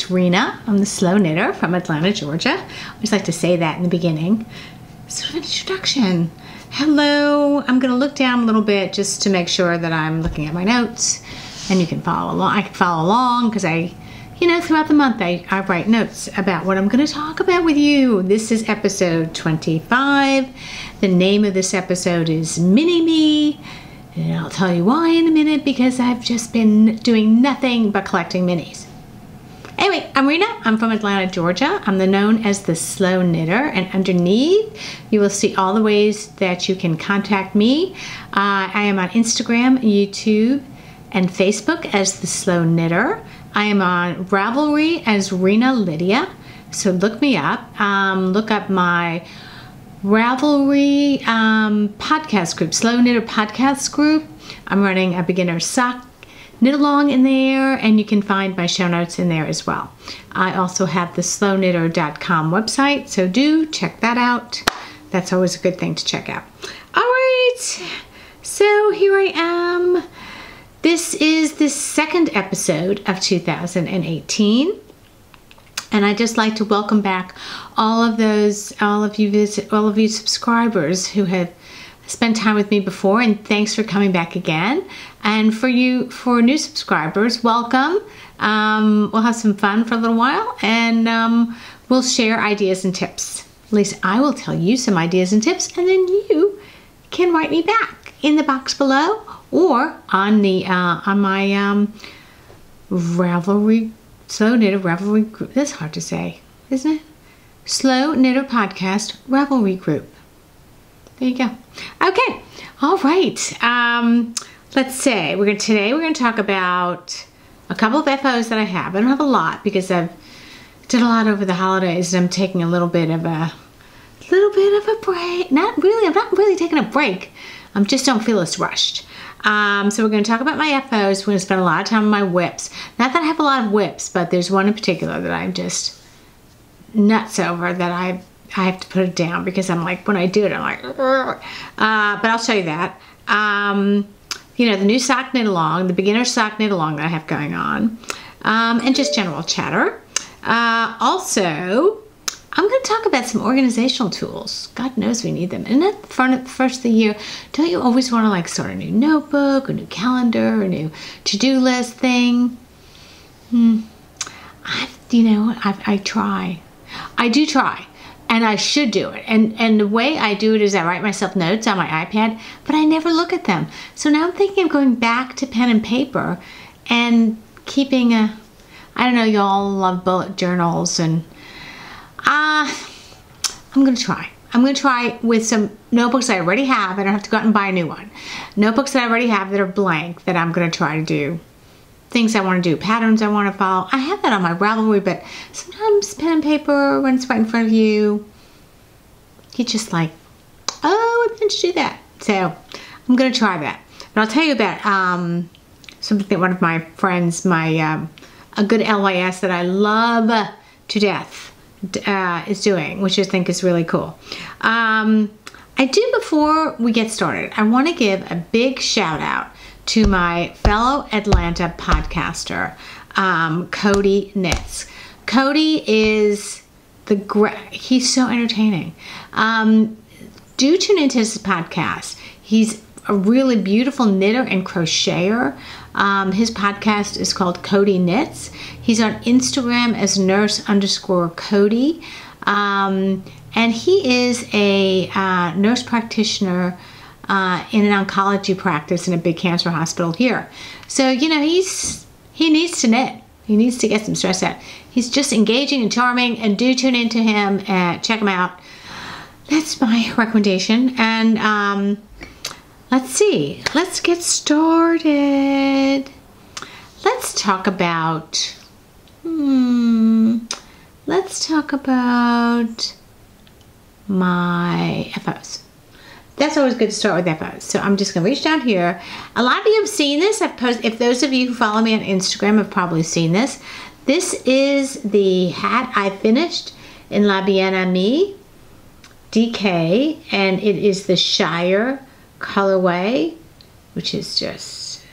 is Rena. I'm the Slow Knitter from Atlanta, Georgia. I always like to say that in the beginning. Sort of an introduction. Hello. I'm going to look down a little bit just to make sure that I'm looking at my notes and you can follow along. I can follow along because throughout the month I write notes about what I'm going to talk about with you. This is episode 25. The name of this episode is Mini Me. And I'll tell you why in a minute, because I've just been doing nothing but collecting minis. Anyway, I'm Rena. I'm from Atlanta, Georgia. I'm known as the Slow Knitter, and underneath you will see all the ways that you can contact me. I am on Instagram, YouTube, and Facebook as the Slow Knitter. I am on Ravelry as Rena Lydia, so look me up. Look up my Ravelry podcast group, Slow Knitter podcast group. I'm running a beginner sock knit along in there, and you can find my show notes in there as well. I also have the slowknitter.com website, so do check that out. That's always a good thing to check out. All right, so here I am. This is the second episode of 2018. And I'd just like to welcome back all of you subscribers who have spent time with me before, and thanks for coming back again. And for new subscribers, welcome. We'll have some fun for a little while, and we'll share ideas and tips. At least I will tell you some ideas and tips, and then you can write me back in the box below or on my Ravelry. Slow Knitter Ravelry group. That's hard to say, isn't it? Slow Knitter Podcast Ravelry group. There you go. Okay. All right. Let's say today we're going to talk about a couple of FOs that I have. I don't have a lot because I've did a lot over the holidays, and I'm taking a little bit of a break. Not really. I'm not really taking a break. I just don't feel as rushed. So we're going to talk about my FOs. We're going to spend a lot of time on my whips. Not that I have a lot of whips, but there's one in particular that I'm just nuts over, that I have to put it down because I'm like, when I do it, I'm like, but I'll show you that. The new sock knit along, the beginner sock knit along that I have going on, and just general chatter. Also, I'm going to talk about some organizational tools. God knows we need them. And at the first of the year, don't you always want to start a new notebook, a new calendar, a new to-do list thing? I try. I do try. And I should do it. And the way I do it is I write myself notes on my iPad, but I never look at them. So now I'm thinking of going back to pen and paper and keeping I don't know, y'all love bullet journals, and I'm going to try. I'm going to try with some notebooks I already have. I don't have to go out and buy a new one. Notebooks that I already have that are blank, that I'm going to try to do things I want to do, patterns I want to follow. I have that on my Ravelry, but sometimes pen and paper, when it's right in front of you, you're just like, oh, I meant to do that. So I'm going to try that. But I'll tell you about something that one of my friends, a good LYS that I love to death, is doing, which I think is really cool. Before we get started, I want to give a big shout out to my fellow Atlanta podcaster, Cody Knits. Cody is he's so entertaining. Do tune into his podcast. He's a really beautiful knitter and crocheter. His podcast is called Cody Knits. He's on Instagram as nurse_Cody. And he is a nurse practitioner in an oncology practice in a big cancer hospital here. So, he needs to knit. He needs to get some stress out. He's just engaging and charming, and do tune into him and check him out. That's my recommendation. And let's see. Let's get started. Let's talk about my FOs. That's always good to start with FOs. So I'm just going to reach down here. A lot of you have seen this. I've posted. If those of you who follow me on Instagram have probably seen this. This is the hat I finished in La Bien Amie DK, and it is the Shire colorway, which is just,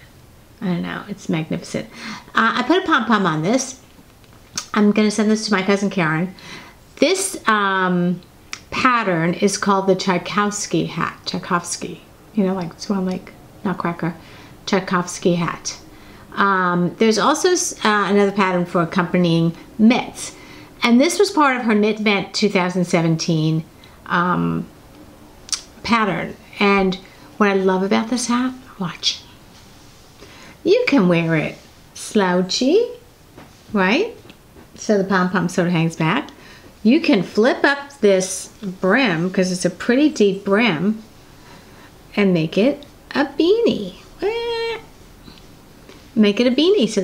I don't know, it's magnificent. I put a pom-pom on this. I'm going to send this to my cousin Karen. This pattern is called the Tchaikovsky hat. Tchaikovsky. You know, like Swan Lake Nutcracker. Tchaikovsky hat. There's also another pattern for accompanying mitts. And this was part of her Knit Vent 2017 pattern. And what I love about this hat, watch. You can wear it slouchy, right? So the pom-pom sort of hangs back. You can flip up this brim, because it's a pretty deep brim, and make it a beanie. Make it a beanie so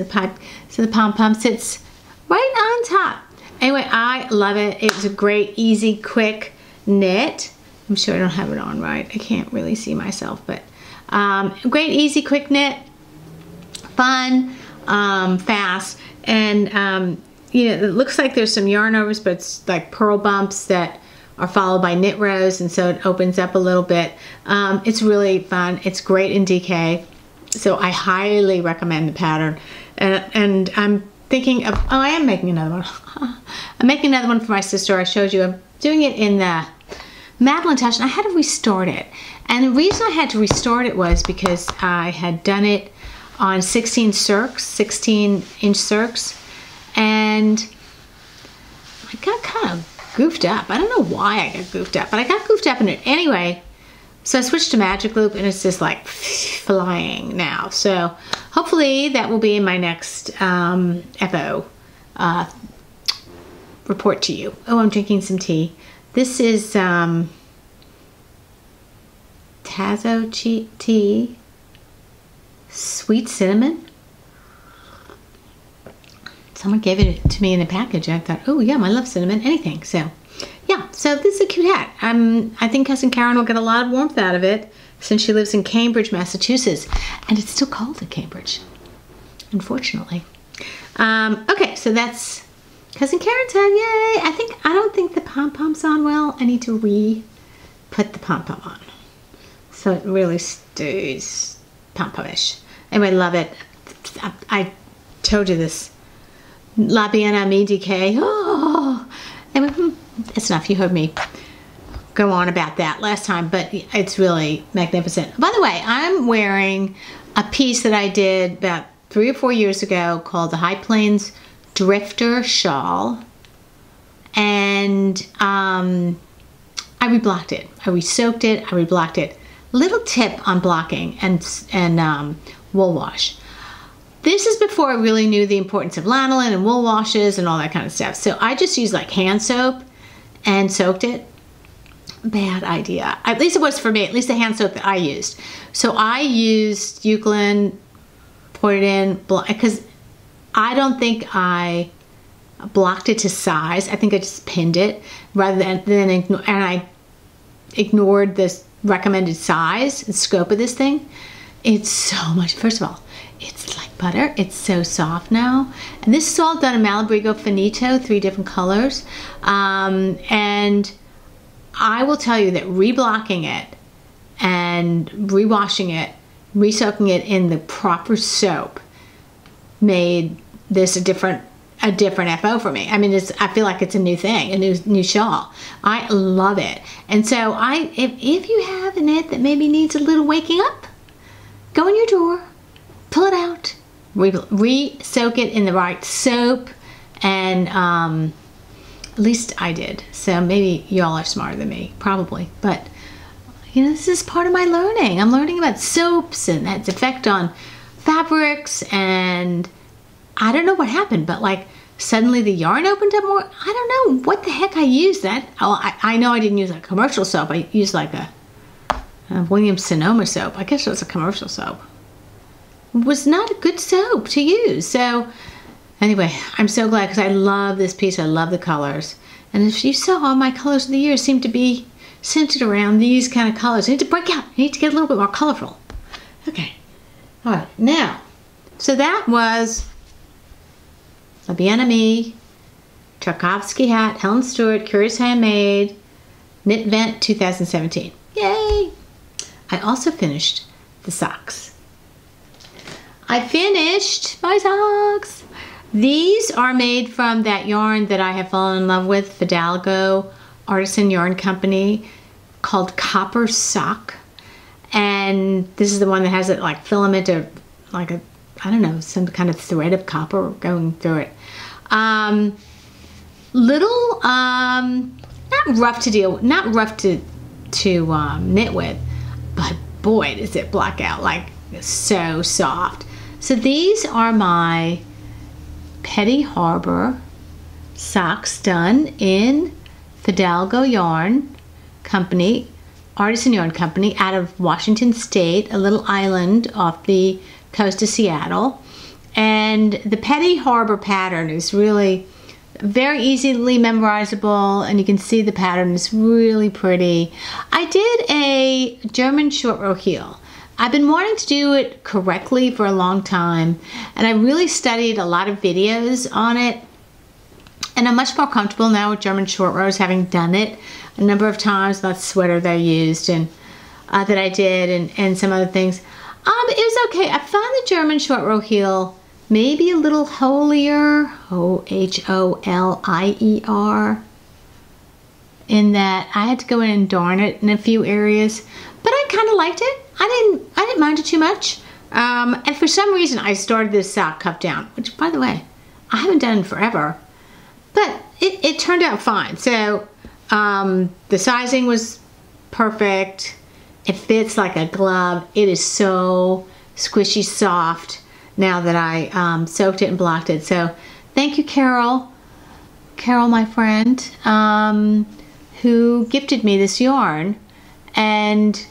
the pom-pom sits right on top. Anyway, I love it. It's a great, easy, quick knit. I'm sure I don't have it on right. I can't really see myself, but great, easy, quick knit. Fun, fast, and you know, it looks like there's some yarn overs, but it's like purl bumps that are followed by knit rows, and so it opens up a little bit. It's really fun. It's great in DK, so I highly recommend the pattern. And I'm thinking of, I am making another one. I'm making another one for my sister. I showed you. I'm doing it in the Madeline Touch, and I had to restart it. And the reason I had to restart it was because I had done it on 16-inch circs, and I got kind of goofed up. I don't know why I got goofed up, but I got goofed up in it anyway. So I switched to Magic Loop, and it's just like flying now. So hopefully that will be in my next FO report to you. Oh, I'm drinking some tea. This is Tazo tea, sweet cinnamon. Someone gave it to me in a package. I thought, oh yeah, I love cinnamon, anything. So yeah, so this is a cute hat. I think Cousin Karen will get a lot of warmth out of it since she lives in Cambridge, Massachusetts. And it's still cold in Cambridge, unfortunately. Okay, so that's Cousin Karen's hat, yay. I don't think the pom-pom's on well. I need to put the pom-pom on, so it really stays pom-pomish. Anyway, love it. I told you this. La Bien Ami DK. Oh, anyway, it's enough. You heard me go on about that last time, but it's really magnificent. By the way, I'm wearing a piece that I did about 3 or 4 years ago called the High Plains Drifter Shawl, and I reblocked it. I re-soaked it. I reblocked it. Little tip on blocking and wool wash. This is before I really knew the importance of lanolin and wool washes and all that kind of stuff. So I just used like hand soap and soaked it. Bad idea. At least it was for me. At least the hand soap that I used. So I used Eucalyptus, poured it in, because I don't think I blocked it to size. I think I just pinned it rather than and I ignored this recommended size and scope of this thing. It's so much. First of all, it's like butter. It's so soft now. And this is all done in Malabrigo Finito, 3 different colors. And I will tell you that reblocking it and rewashing it, re-soaking it in the proper soap made this a different FO for me. I mean, I feel like it's a new thing, a new shawl. I love it. And so if you have a knit that maybe needs a little waking up, go in your drawer, pull it out, re-soak it in the right soap, and at least I did. So maybe y'all are smarter than me, probably. But you know, this is part of my learning. I'm learning about soaps and its effect on fabrics, and I don't know what happened, but like suddenly the yarn opened up more. I don't know what the heck I used that. Oh, I know I didn't use a commercial soap. I used like a Williams Sonoma soap. I guess it was a commercial soap. It was not a good soap to use. So anyway, I'm so glad, because I love this piece. I love the colors. And as you saw, all my colors of the year seem to be centered around these kind of colors. I need to break out. I need to get a little bit more colorful. Okay. All right. Now, so that was La Bien Ami, Tchaikovsky hat, Helen Stewart, Curious Handmade, Knit Vent 2017. Yay! I also finished the socks. I finished my socks. These are made from that yarn that I have fallen in love with, Fidalgo Artisan Yarn Company, called Copper Sock. And this is the one that has it like filament or like a, I don't know, some kind of thread of copper going through it. Little, not rough to knit with, but boy, does it block out, like so soft. So these are my Petty Harbour socks done in Fidalgo Yarn Company, Artisan Yarn Company out of Washington State, a little island off the coast of Seattle. And the Petty Harbour pattern is really very easily memorizable, and you can see the pattern is really pretty. I did a German short row heel. I've been wanting to do it correctly for a long time, and I really studied a lot of videos on it, and I'm much more comfortable now with German short rows, having done it a number of times. That sweater that I used and that I did, and some other things. It was okay. I found the German short row heel maybe a little holier, H-O-L-I-E-R, in that I had to go in and darn it in a few areas, but I kind of liked it. I didn't mind it too much. And for some reason I started this sock cuff down, which by the way, I haven't done in forever, but it turned out fine. So the sizing was perfect. It fits like a glove. It is so squishy soft now that I soaked it and blocked it. So thank you, Carol, my friend, who gifted me this yarn. And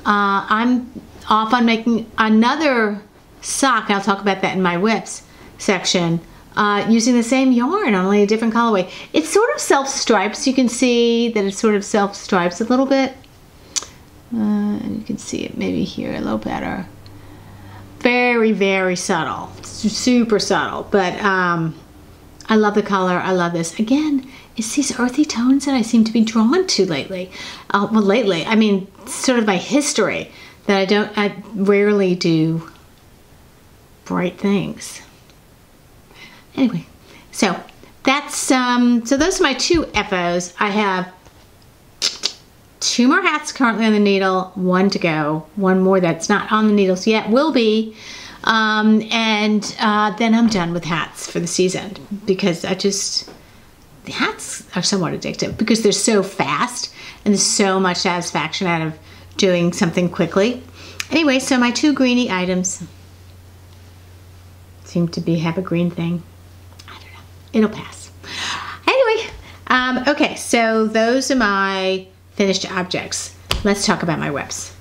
I'm off on making another sock, and I'll talk about that in my whips section, using the same yarn, only a different colorway. It's sort of self-stripes. You can see that it's sort of self-stripes a little bit. And you can see it maybe here a little better. Very, very subtle, super subtle, but I love the color. I love this. Again, it's these earthy tones that I seem to be drawn to lately. Well, lately, I mean, sort of my history, that I rarely do bright things. Anyway, so that's, so those are my two FOs. I have 2 more hats currently on the needle, 1 to go, 1 more that's not on the needles yet, will be, and then I'm done with hats for the season, because the hats are somewhat addictive because they're so fast and there's so much satisfaction out of doing something quickly. Anyway, so my 2 greeny items seem to have a green thing. I don't know, it'll pass. Anyway, okay, so those are my finished objects. Let's talk about my whips.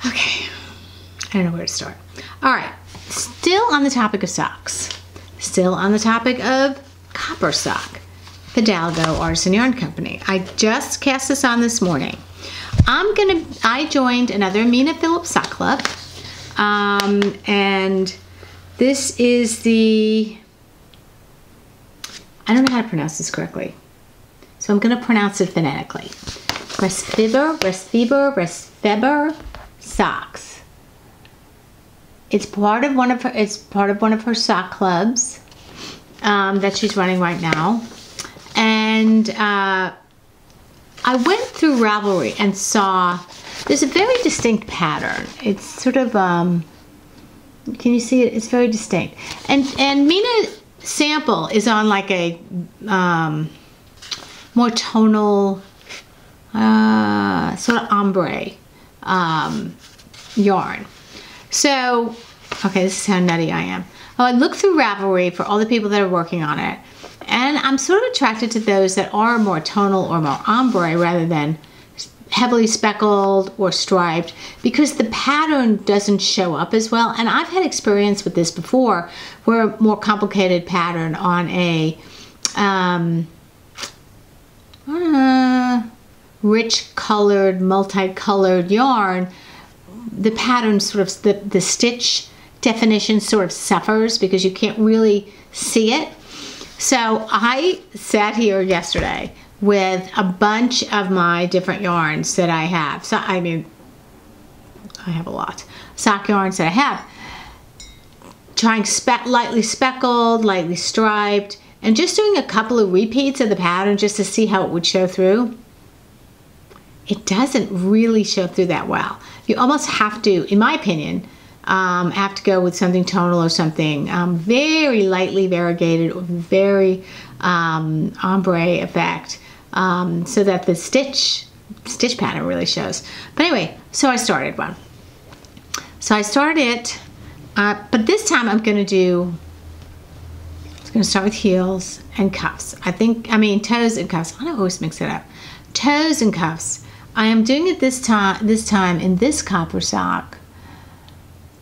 Okay, I don't know where to start. All right, still on the topic of socks, still on the topic of Copper Sock, Fidalgo Artisan Yarn Company. I just cast this on this morning. I joined another Mina Phillips sock club, and this is the, I don't know how to pronounce this correctly, so I'm going to pronounce it phonetically. Resfeber socks. It's part of one of her sock clubs that she's running right now. And I went through Ravelry and saw there's a very distinct pattern. It's sort of can you see it? It's very distinct. And Mina sample is on like a more tonal, sort of ombre yarn. So, okay, this is how nutty I am. Oh, I looked through Ravelry for all the people that are working on it, and I'm sort of attracted to those that are more tonal or more ombre rather than heavily speckled or striped, because the pattern doesn't show up as well. And I've had experience with this before, where a more complicated pattern on a rich colored, multicolored yarn, the pattern sort of, the stitch definition sort of suffers because you can't really see it. So I sat here yesterday with a bunch of my different yarns that I have. So I mean, I have a lot. Sock yarns that I have. trying lightly speckled, lightly striped, and just doing a couple of repeats of the pattern just to see how it would show through. It doesn't really show through that well. You almost have to, in my opinion, have to go with something tonal or something very lightly variegated or very ombre effect so that the stitch pattern really shows. But anyway, so I started one. So I started it, but this time I'm going to start with heels and cuffs. Toes and cuffs. I always mix it up. Toes and cuffs. I am doing it this time in this copper sock,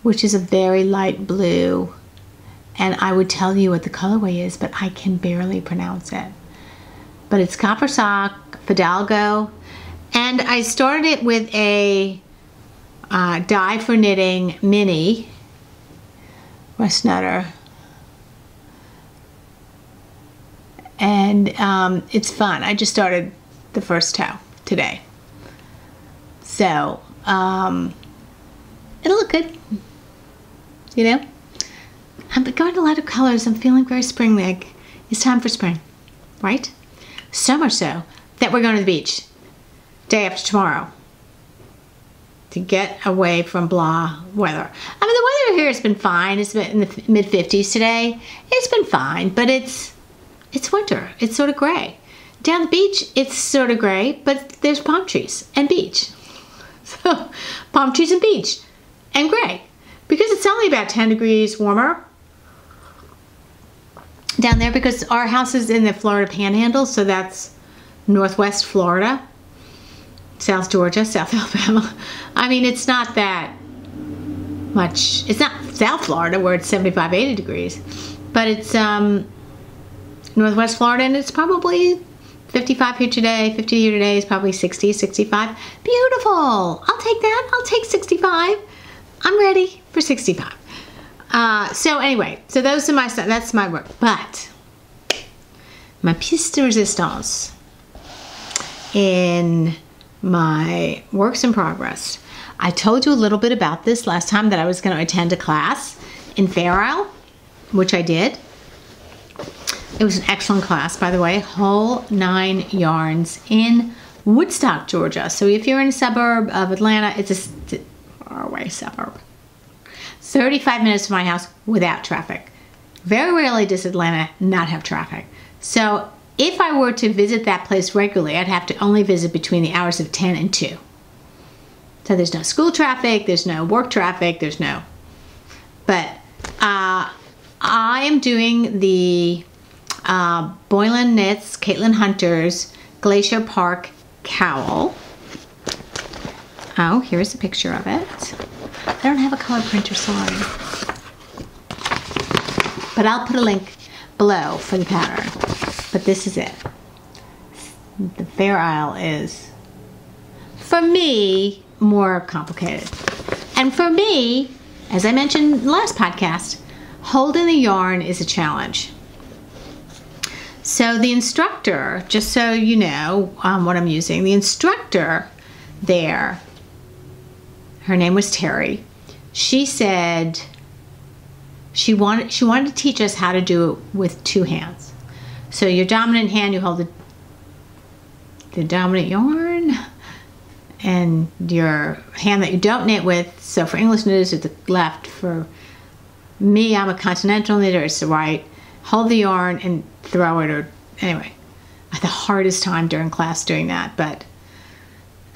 which is a very light blue. And I would tell you what the colorway is, but I can barely pronounce it. But it's copper sock, Fidalgo. And I started it with a dye for knitting mini West Nutter. And it's fun. I just started the first toe today. So, it'll look good, you know? I'm going to a lot of colors. I'm feeling very spring-like. It's time for spring, right? So much so that we're going to the beach day after tomorrow to get away from blah weather. I mean, the weather here has been fine. It's been in the mid-50s today. It's been fine, but it's winter. It's sort of gray. Down the beach, it's sort of gray, but there's palm trees and beach. So, palm trees and beach and gray. Because it's only about 10 degrees warmer down there because our house is in the Florida Panhandle, so that's Northwest Florida, South Georgia, South Alabama. I mean, it's not that much. It's not South Florida where it's 75, 80 degrees, but it's Northwest Florida, and it's probably 55 here today, 50 here today is probably 60, 65. Beautiful. I'll take that. I'll take 65. I'm ready for 65. So anyway, so those are that's my work. But my pièce de résistance in my works in progress. I told you a little bit about this last time that I was going to attend a class in Fair Isle, which I did. It was an excellent class, by the way. Whole 9 yarns in Woodstock, Georgia. So if you're in a suburb of Atlanta, it's a far away suburb. 35 minutes from my house without traffic. Very rarely does Atlanta not have traffic. So if I were to visit that place regularly, I'd have to only visit between the hours of 10 and 2. So there's no school traffic, there's no work traffic, there's no. But I am doing the Boylan Knits, Caitlyn Hunter's Glacier Park cowl. Oh, here's a picture of it. I don't have a color printer, sorry. But I'll put a link below for the pattern. But this is it. The Fair Isle is, for me, more complicated. And for me, as I mentioned in the last podcast, holding the yarn is a challenge. So the instructor, just so you know what I'm using, the instructor there, her name was Terry. She said she wanted to teach us how to do it with 2 hands. So your dominant hand, you hold the dominant yarn, and your hand that you don't knit with, so for English knitters, it's the left. For me, I'm a continental knitter, it's the right. Hold the yarn and throw it, or anyway. I had the hardest time during class doing that, but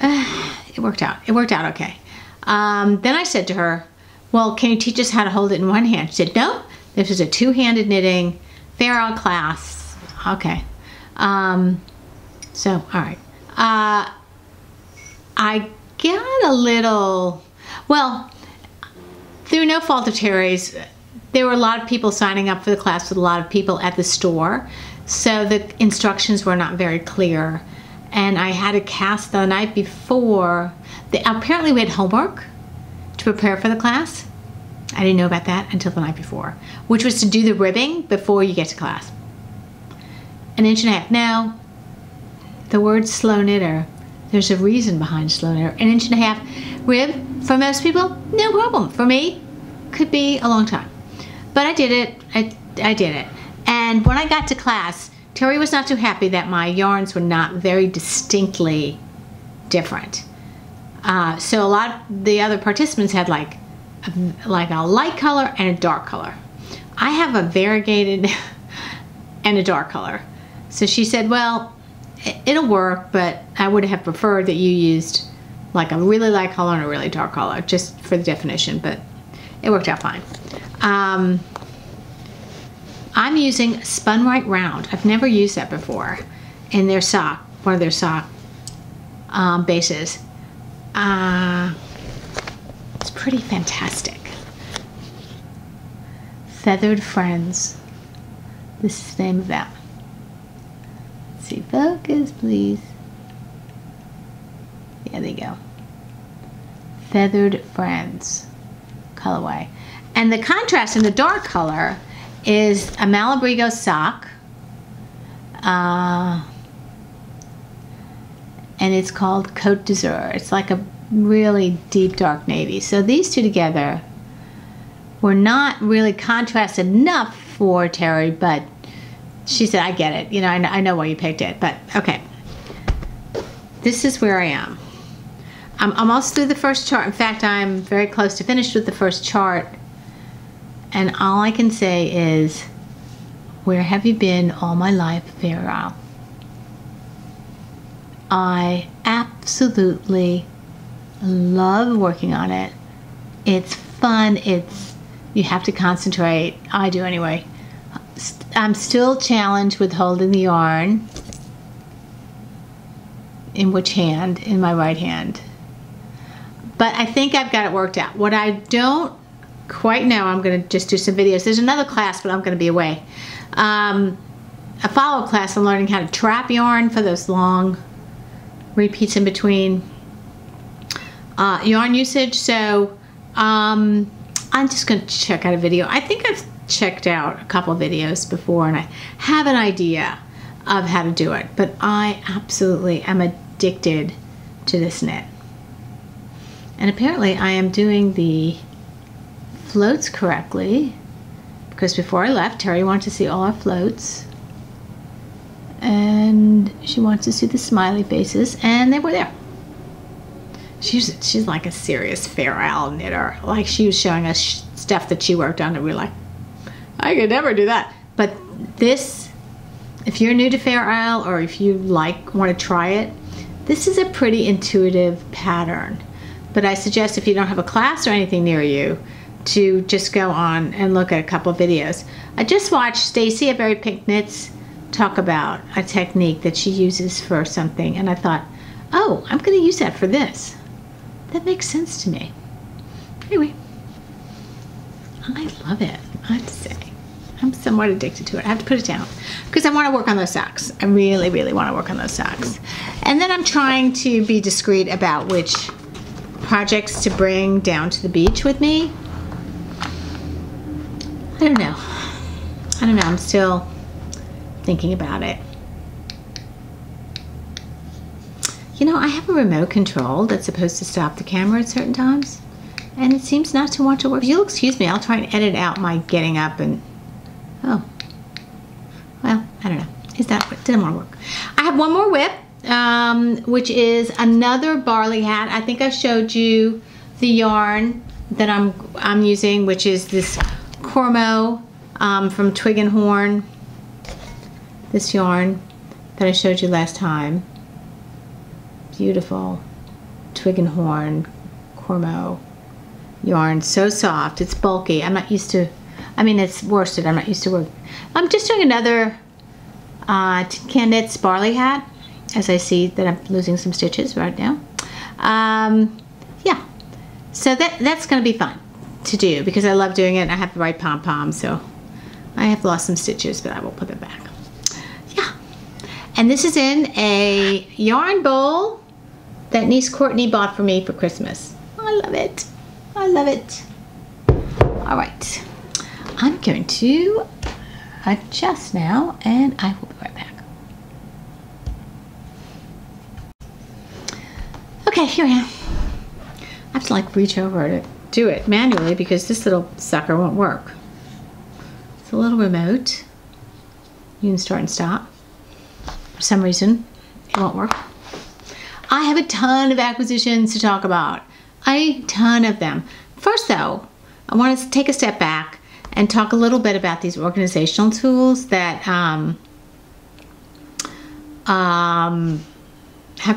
it worked out. It worked out okay. Then I said to her, well, can you teach us how to hold it in one hand? She said, no, this is a 2-handed knitting Fair Isle class. Okay. So, all right. I got a little, well, through no fault of Terry's, there were a lot of people signing up for the class with a lot of people at the store. So the instructions were not very clear. And I had to cast the night before. Apparently we had homework to prepare for the class. I didn't know about that until the night before, which was to do the ribbing before you get to class. 1.5 inches. Now, the word slow knitter, there's a reason behind slow knitter. 1.5 inches rib, for most people, no problem. For me, could be a long time. But I did it. I did it. And when I got to class, Terry was not too happy that my yarns were not very distinctly different. So a lot of the other participants had like a light color and a dark color. I have a variegated and a dark color. So she said, well, it'll work, but I would have preferred that you used like a really light color and a really dark color just for the definition, but it worked out fine. I'm using Spun Right Round. I've never used that before in their sock, one of their sock bases. It's pretty fantastic. Feathered Friends. This is the name of that. Let's see, focus, please. Yeah, there you go. Feathered Friends colorway. And the contrast in the dark color is a Malabrigo sock. And it's called Côte d'Azur. It's like a really deep dark navy. So these two together were not really contrasted enough for Terry, but she said, I get it. You know, I know why you picked it, but okay. This is where I am. I'm almost through the first chart. In fact, I'm very close to finished with the first chart. And all I can say is, where have you been all my life, Fair Isle? I absolutely love working on it. It's fun. You have to concentrate. I do anyway. I'm still challenged with holding the yarn. In which hand? In my right hand. But I think I've got it worked out. What I don't quite know, I'm going to just do some videos. There's another class, but I'm going to be away. A follow-up class, I'm learning how to trap yarn for those long repeats in between yarn usage. So I'm just going to check out a video. I think I've checked out a couple of videos before and I have an idea of how to do it, but I absolutely am addicted to this knit. And apparently I am doing the floats correctly, because before I left, Terry wanted to see all our floats and she wants to see the smiley faces, and they were there. She's like a serious Fair Isle knitter. Like, she was showing us stuff that she worked on and we were like, I could never do that. But this, if you're new to Fair Isle or if you want to try it, this is a pretty intuitive pattern. But I suggest, if you don't have a class or anything near you, to just go on and look at a couple of videos. I just watched Stacy at Very Pink Knits talk about a technique that she uses for something, and I thought, oh, I'm going to use that for this. That makes sense to me. Anyway, I love it, I have to say. I'm somewhat addicted to it. I have to put it down because I want to work on those socks. I really, really want to work on those socks. And then I'm trying to be discreet about which projects to bring down to the beach with me. I don't know. I'm still thinking about it. You know, I have a remote control that's supposed to stop the camera at certain times, and it seems not to want to work. If you'll excuse me, I'll try and edit out my getting up and, oh, well, I don't know. Didn't want to work. I have one more whip, which is another barley hat. I think I showed you the yarn that I'm using, which is this Cormo from Twig and Horn. This yarn that I showed you last time. Beautiful Twig and Horn Cormo yarn. So soft. It's bulky. I'm not used to, I mean, it's worsted. I'm not used to work. I'm just doing another Tin Can Knits barley hat, as I see that I'm losing some stitches right now. Yeah, so that's going to be fun to do because I love doing it and I have the right pom-pom, so I have lost some stitches, but I will put them back. Yeah, and this is in a yarn bowl that niece Courtney bought for me for Christmas. I love it. I love it. All right, I'm going to adjust now and I will be right back. Okay, here I am. I have to like reach over to do it manually because this little sucker won't work. It's a little remote. You can start and stop. For some reason, it won't work. I have a ton of acquisitions to talk about. A ton of them. First though, I want to take a step back and talk a little bit about these organizational tools that have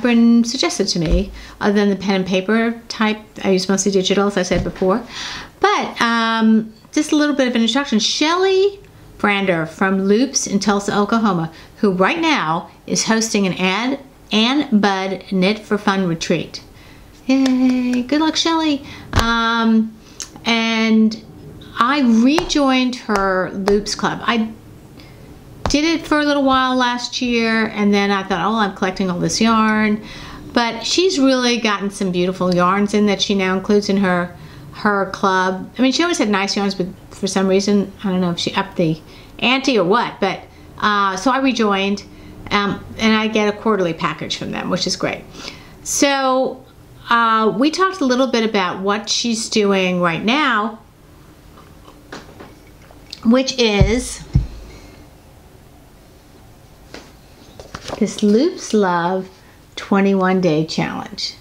been suggested to me, other than the pen and paper type. I use mostly digital, as I said before. But just a little bit of an introduction. Shelly Brander from Loops in Tulsa, Oklahoma, who right now is hosting an Ann Bud Knit for Fun retreat. Yay! Good luck, Shelly. And I rejoined her Loops Club. I did it for a little while last year, and then I thought, oh, I'm collecting all this yarn. But she's really gotten some beautiful yarns in that she now includes in her club. I mean, she always had nice yarns, but for some reason, I don't know if she upped the ante or what. But so I rejoined, and I get a quarterly package from them, which is great. So we talked a little bit about what she's doing right now, which is this Loops Love 21-day challenge.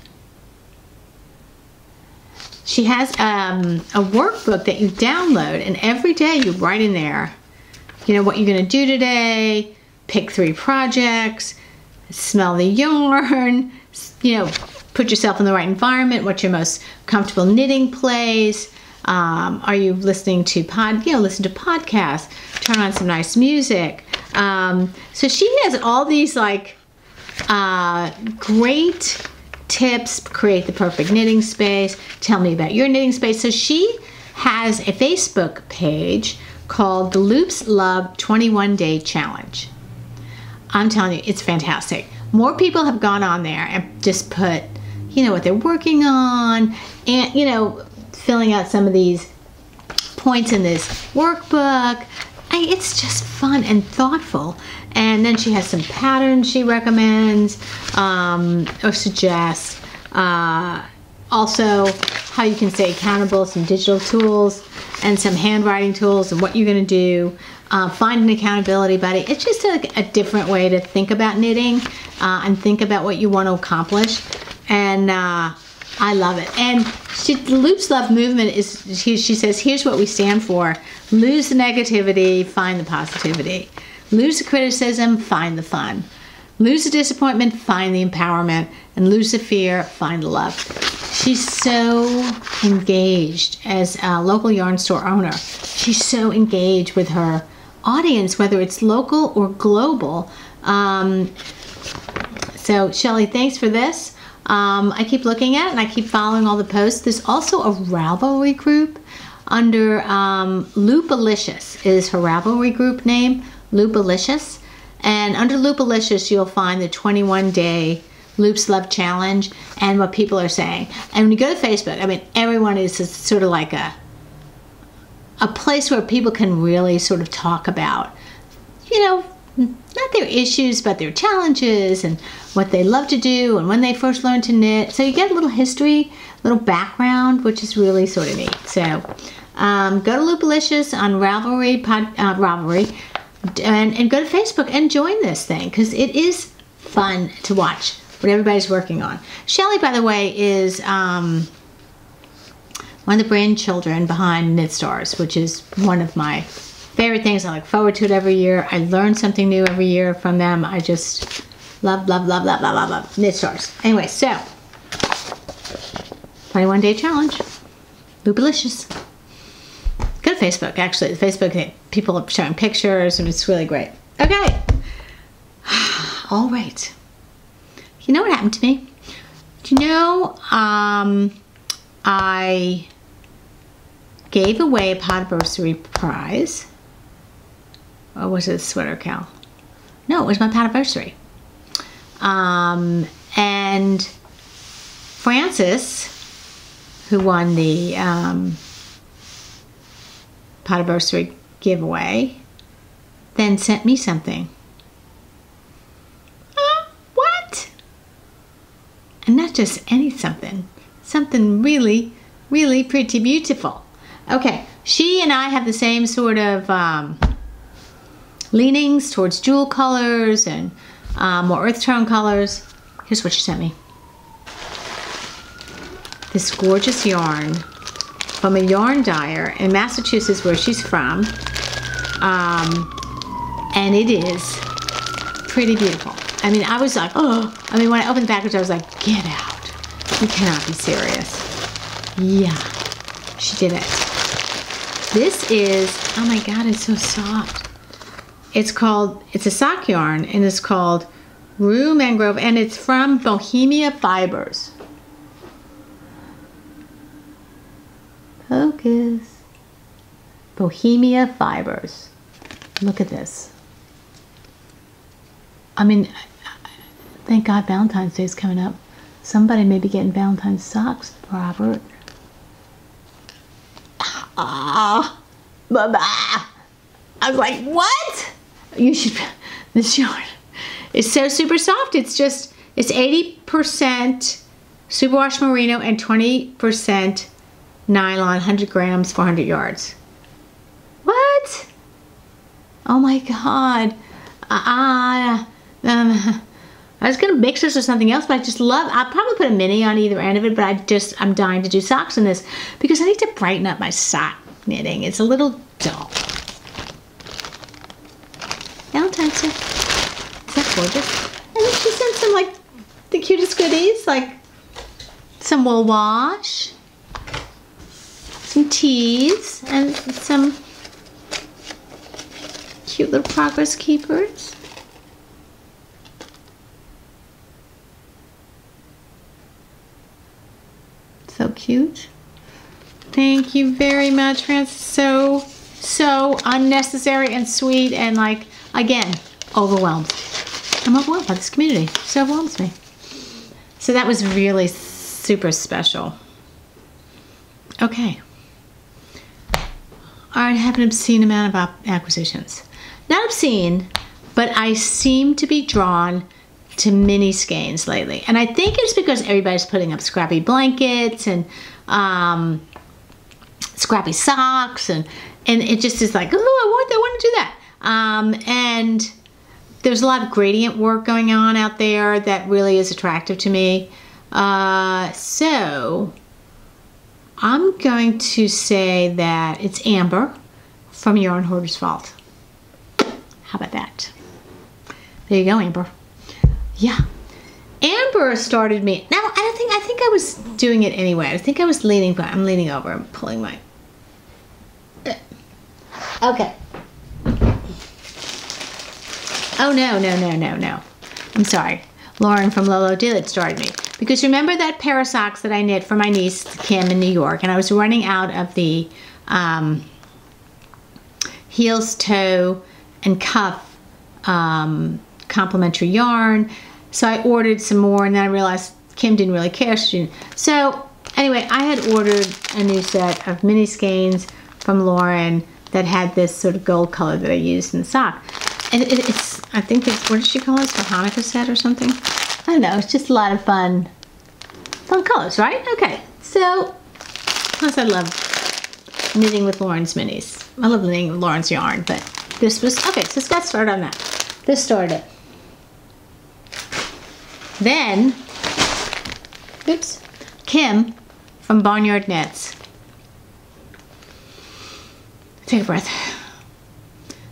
She has a workbook that you download, and every day you write in there, you know, what you're going to do today, pick 3 projects, smell the yarn, you know, put yourself in the right environment, what's your most comfortable knitting place, are you listening to listen to podcasts, turn on some nice music. So she has all these like great tips, create the perfect knitting space, tell me about your knitting space. So she has a Facebook page called the Loops Love 21-day challenge. I'm telling you, it's fantastic. More people have gone on there and just put, you know, what they're working on, and, you know, filling out some of these points in this workbook. It's just fun and thoughtful. And then she has some patterns she recommends or suggests. Also, how you can stay accountable, some digital tools and some handwriting tools and what you're going to do. Find an accountability buddy. It's just a different way to think about knitting and think about what you want to accomplish. And I love it. And the Loops Love movement is, she says, here's what we stand for. Lose the negativity, find the positivity. Lose the criticism, find the fun. Lose the disappointment, find the empowerment. And lose the fear, find the love. She's so engaged as a local yarn store owner. She's so engaged with her audience, whether it's local or global. So Shelly, thanks for this. I keep looking at it and I keep following all the posts. There's also a Ravelry group under Loopalicious is her Ravelry group name, Loopalicious. And under Loopalicious, you'll find the 21-day Loops Love Challenge and what people are saying. And when you go to Facebook, I mean, everyone is sort of like a place where people can really sort of talk about, you know, not their issues, but their challenges and what they love to do and when they first learned to knit. So you get a little history, a little background, which is really sort of neat. So go to Loopalicious on Ravelry, and go to Facebook and join this thing, because it is fun to watch what everybody's working on. Shelly, by the way, is one of the brainchildren behind Knit Stars, which is one of my favorite things. I look forward to it every year. I learn something new every year from them. I just love, love, love, love, love, love, love Knit Stars. Anyway, so 21-day challenge, Loopalicious. Go to Facebook, actually. The Facebook, people are showing pictures, and it's really great. Okay. All right. You know what happened to me? Do you know, I gave away a Podiversary prize. Or was it a sweater, Cal? No, it was my Podiversary. And Francis, who won the Podiversary giveaway, then sent me something. What? And not just any something. Something really, really pretty beautiful. Okay, She and I have the same sort of leanings towards jewel colors and more earth tone colors. Here's what she sent me. This gorgeous yarn from a yarn dyer in Massachusetts, where she's from. And it is pretty beautiful. I mean, I was like, oh. I mean, when I opened the package, I was like, get out. You cannot be serious. Yeah, she did it. This is, oh my God, it's so soft. It's a sock yarn, and it's called Rue Mangrove, and it's from Bohemia Fibers. Focus. Bohemia Fibers. Look at this. I mean, thank God Valentine's Day is coming up. Somebody may be getting Valentine's socks, Robert. I was like, what? You should, this yarn is so super soft. It's 80% superwash merino and 20% nylon, 100 grams, 400 yards. What? Oh my God. I was gonna mix this with something else, but I just love, I'll probably put a mini on either end of it, but I'm dying to do socks in this because I need to brighten up my sock knitting. It's a little dull. Valentine's Day. Is that gorgeous? And then she sent some like the cutest goodies, like some wool wash, some teas, and some cute little progress keepers. So cute. Thank you very much, Frances. So unnecessary and sweet, and like, again, overwhelmed. I'm overwhelmed by this community. It so overwhelms me. So that was really super special. Okay. I have an obscene amount of acquisitions. Not obscene, but I seem to be drawn to mini skeins lately. And I think it's because everybody's putting up scrappy blankets and scrappy socks, and it just is like, oh, I want to do that. And there's a lot of gradient work going on out there that really is attractive to me. So I'm going to say that it's Amber from Yarn Hoarder's Vault. How about that? There you go, Amber. Yeah. Amber started me. Now, I think I was doing it anyway. I think I was leaning, but I'm leaning over. I'm pulling my... Okay. Oh, no. I'm sorry. Lauren from Lolo Dillard started me. Because remember that pair of socks that I knit for my niece, Kim, in New York, and I was running out of the heels, toe, and cuff complementary yarn. So I ordered some more, and then I realized Kim didn't really care. So anyway, I had ordered a new set of mini skeins from Lauren that had this sort of gold color that I used in the sock. And it's, I think it's, what did she call it? A Hanukkah set or something? I don't know, it's just a lot of fun colors, right? Okay, so, plus I love knitting with Lauren's minis. I love knitting with Lauren's yarn, but this was, okay, so let's start on that. This started it. Then, oops, Kim from Barnyard Knits. Take a breath.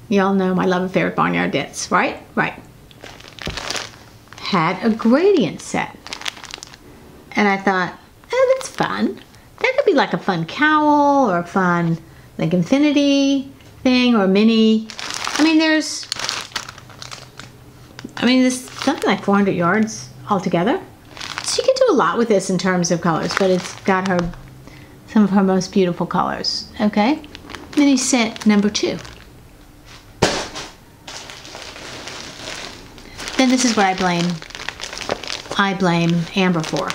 Y'all know my love affair with Barnyard Knits, right? Right. Had a gradient set. And I thought, oh, that's fun. That could be like a fun cowl or a fun, like, infinity thing or mini. I mean, there's something like 400 yards altogether. So you can do a lot with this in terms of colors, but it's got some of her most beautiful colors. Okay, mini set number 2. Then this is what I blame Amber for.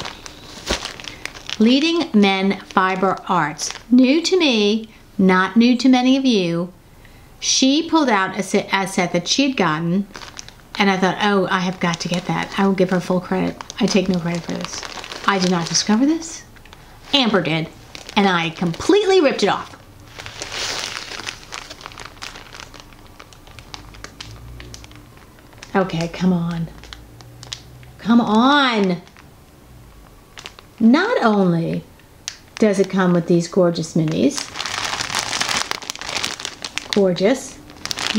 Leading Men Fiber Arts. New to me, not new to many of you. She pulled out a set that she'd gotten, and I thought, oh, I have got to get that. I will give her full credit. I take no credit for this. I did not discover this. Amber did, and I completely ripped it off. Okay, come on. Come on. Not only does it come with these gorgeous minis. Gorgeous.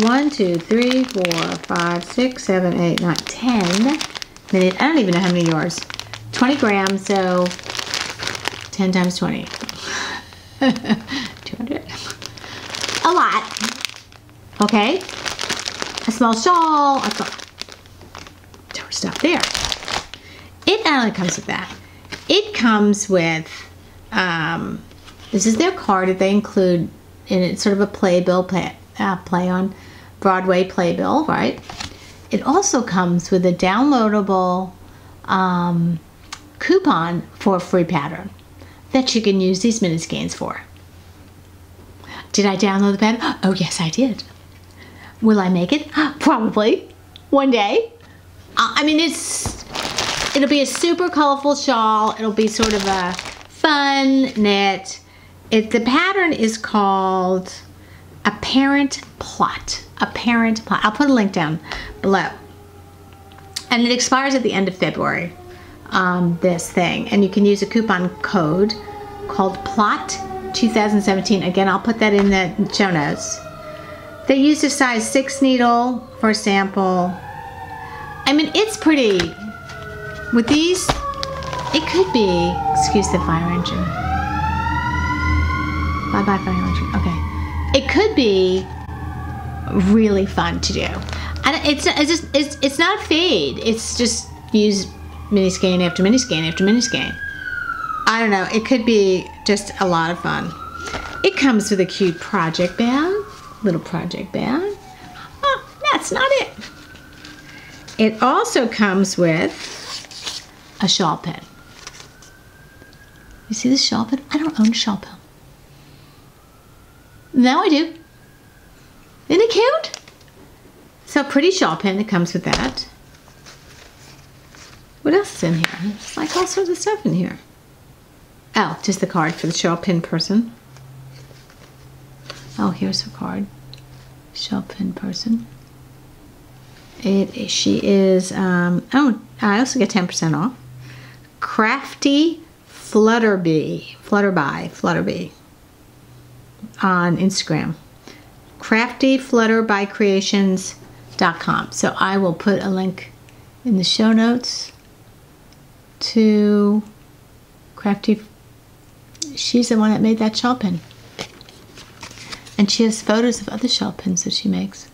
1, 2, 3, 4, 5, 6, 7, 8, 9, 10 minis. I don't even know how many yards. 20 grams, so 10 times 20. 200. A lot. Okay. A small shawl. Stuff there. It not only comes with that. It comes with, this is their card that they include, and it's sort of a playbill, play on Broadway playbill, right? It also comes with a downloadable coupon for a free pattern that you can use these mini skeins for. Did I download the pattern? Oh, yes, I did. Will I make it? Probably. One day. I mean, it'll be a super colorful shawl. It'll be sort of a fun knit. The pattern is called Apparent Plot. Apparent Plot. I'll put a link down below. And it expires at the end of February, this thing. And you can use a coupon code called Plot 2017. Again, I'll put that in the show notes. They used a size 6 needle for sample. I mean, it's pretty. With these, it could be, excuse the fire engine. Bye-bye fire engine. Okay. It could be really fun to do. And it's not a fade. It's just use mini skein after mini skein after mini skein. I don't know. It could be just a lot of fun. It comes with a cute project bag. Little project bag. Oh, that's not it. It also comes with a shawl pin. You see this shawl pin? I don't own a shawl pin. Now I do. Isn't it cute? So pretty shawl pin that comes with that. What else is in here? It's like all sorts of stuff in here. Oh, just the card for the shawl pin person. Oh, here's her card. Shawl pin person. She is, oh, I also get 10% off. Crafty Flutterby on Instagram. CraftyFlutterbyCreations.com. So I will put a link in the show notes to Crafty. She's the one that made that shawl pin. And she has photos of other shawl pins that she makes.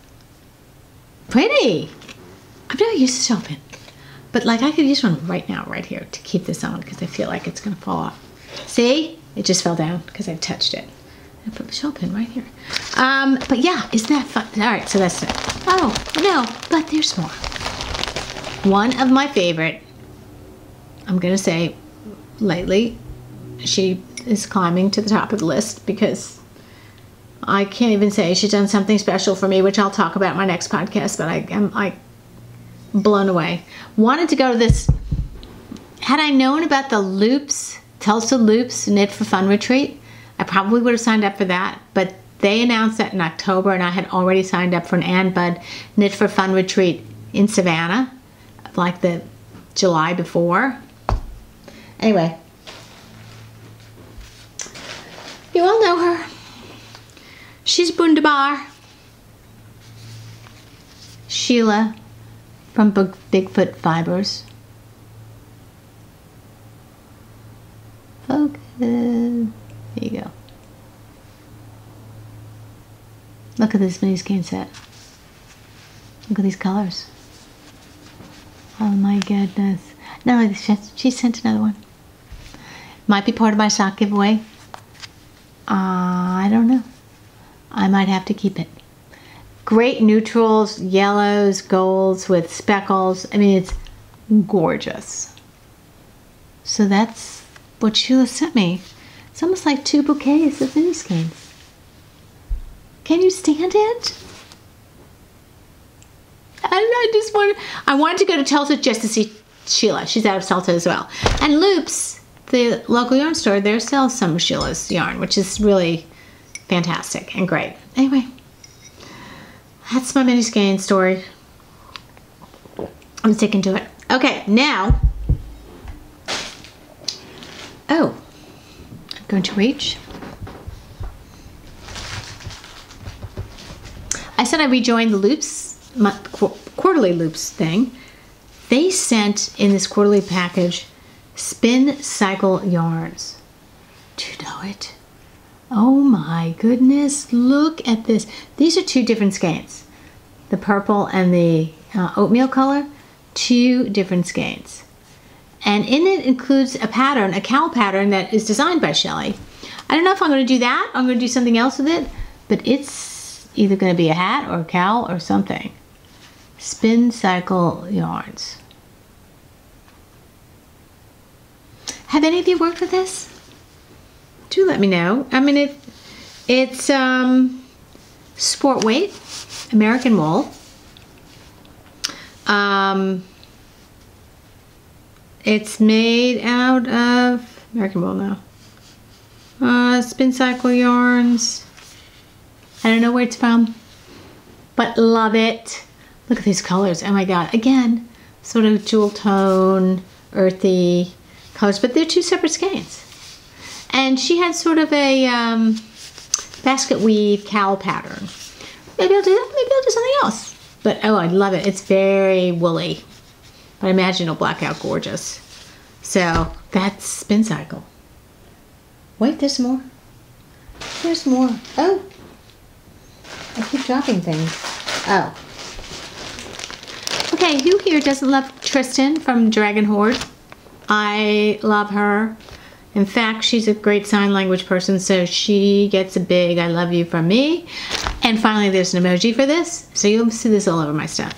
Pretty! I've never used a shawl pin. But like I could use one right now, right here, to keep this on because I feel like it's going to fall off. See? It just fell down because I touched it. I put the shawl pin right here. But yeah, isn't that fun? Alright, so that's it. Oh, no, but there's more. One of my favorite, I'm going to say, lately, she is climbing to the top of the list because I can't even say she's done something special for me, which I'll talk about in my next podcast, but I'm like blown away. Wanted to go to this, had I known about the Loops, Tulsa Loops Knit for Fun retreat, I probably would have signed up for that, but they announced that in October and I had already signed up for an Ann Budd Knit for Fun retreat in Savannah, like the July before. Anyway, you all know her. She's Bundabar. Sheila from Bigfoot Fibers. Focus. There you go. Look at this mini skein set. Look at these colors. Oh my goodness. No, she sent another one. Might be part of my sock giveaway. I don't know. I might have to keep it. Great neutrals, yellows, golds with speckles. I mean, it's gorgeous. So that's what Sheila sent me. It's almost like 2 bouquets of mini skeins. Can you stand it? I wanted to go to Tulsa just to see Sheila. She's out of Tulsa as well. And Loops, the local yarn store, there sells some of Sheila's yarn, which is really fantastic and great. Anyway, that's my mini skein story. I'm sticking to it. Okay, now, I'm going to reach. I said I rejoined the loops, my quarterly loops thing. They sent in this quarterly package Spin Cycle yarns. Do you know it? Oh my goodness, look at this. These are 2 different skeins. The purple and the oatmeal color, 2 different skeins. And in it includes a pattern, a cowl pattern that is designed by Shelley. I don't know if I'm going to do that. I'm going to do something else with it, but it's either going to be a hat or a cowl or something. Spin Cycle yarns. Have any of you worked with this? Do let me know. I mean, it's sport weight, American wool. It's made out of American wool now. Spin Cycle yarns. I don't know where it's from, but love it. Look at these colors. Oh my God. Again, sort of jewel tone, earthy colors, but they're 2 separate skeins. And she had sort of a basket weave cowl pattern. Maybe I'll do that. Maybe I'll do something else. But oh, I love it. It's very woolly. But I imagine it'll black out gorgeous. So that's Spin Cycle. Wait, there's more. There's more. Oh, I keep dropping things. Oh. Okay, who here doesn't love Tristan from Dragon Horde? I love her. In fact, she's a great sign language person, so she gets a big I love you from me. And finally, there's an emoji for this, so you'll see this all over my stuff.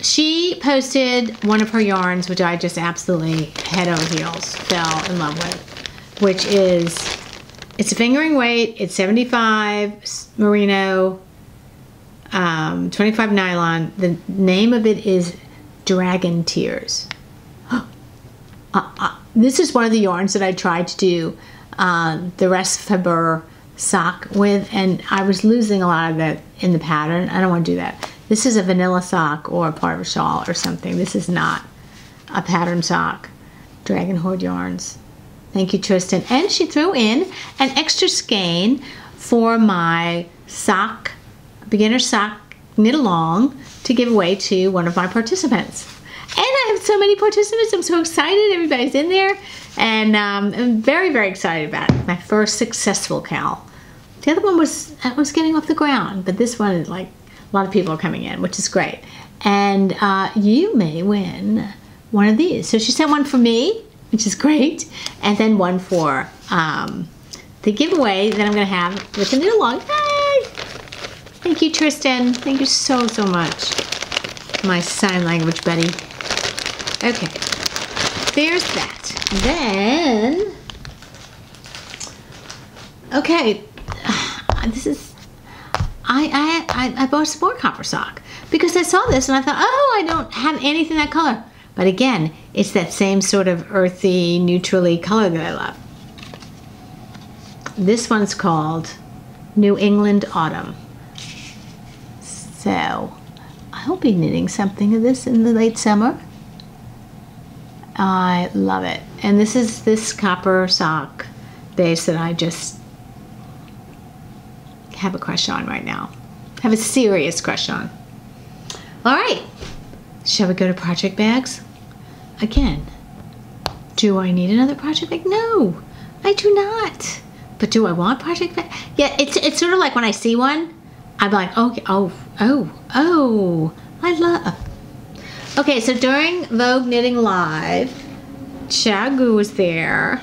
She posted one of her yarns, which I just absolutely head over heels fell in love with, which is, it's a fingering weight, it's 75 merino, 25 nylon. The name of it is Dragon Tears. This is one of the yarns that I tried to do the Rest Faber sock with, and I was losing a lot of it in the pattern. I don't want to do that. This is a vanilla sock or a part of a shawl or something. This is not a pattern sock. Dragon Horde yarns. Thank you, Tristan. And she threw in an extra skein for my sock, beginner sock knit along to give away to one of my participants. And I have so many participants. I'm so excited. Everybody's in there. And I'm very, very excited about it. My first successful cowl. The other one was getting off the ground. But this one is like a lot of people are coming in, which is great. And you may win one of these. So she sent one for me, which is great. And then one for the giveaway that I'm going to have with the knit along. Yay! Thank you, Tristan. Thank you so, so much. My sign language buddy. Okay, there's that. Then, okay, this is, I bought a sport copper sock because I saw this and I thought, oh, I don't have anything that color. But again, it's that same sort of earthy, neutrally color that I love. This one's called New England Autumn. So, I'll be knitting something of this in the late summer. I love it. And this is this copper sock base that I just have a crush on right now. Have a serious crush on. All right. Shall we go to project bags? Again, do I need another project bag? No, I do not. But do I want project bag? Yeah, it's sort of like when I see one, I'm like, okay, oh, I love. Okay, so during Vogue Knitting Live, Chaogu was there.